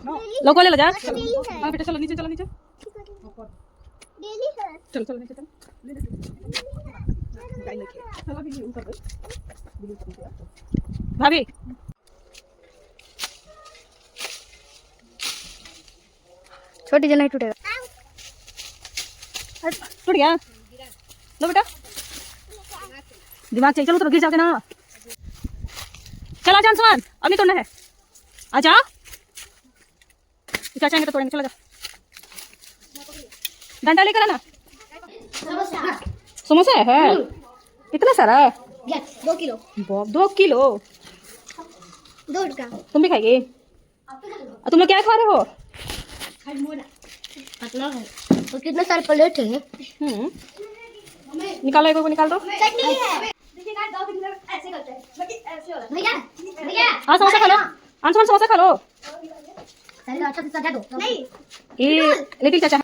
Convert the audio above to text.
लोगों ले लो जा। हाँ बेटा चलो नीचे चलो नीचे चलो चलो नीचे चलो भाभी छोटी जना टूटेगा टूट गया लो बेटा दिमाग चाहिए चलो तो गिर जाओगे ना चला जा अंशुमान अब नहीं तोड़ना है आजा चाचा आएंगे तो तोड़ेंगे चला जा डंडा लेकर आना समोसा है इतना सारा 2 किलो 2 किलो दूध का तुम भी खाएगी तुम लोग क्या खा रहे हो पतला है तो कितने सारे प्लेट है निकालो एक को निकाल दो चटनी है देखिए गाइस 2 मिनट ऐसे करते हैं ऐसे वाला भैया भैया हाँ समोसा खा लो अंशुमान समोसा खा लो अच्छा से सजा दो नहीं ये लिटिल चाचा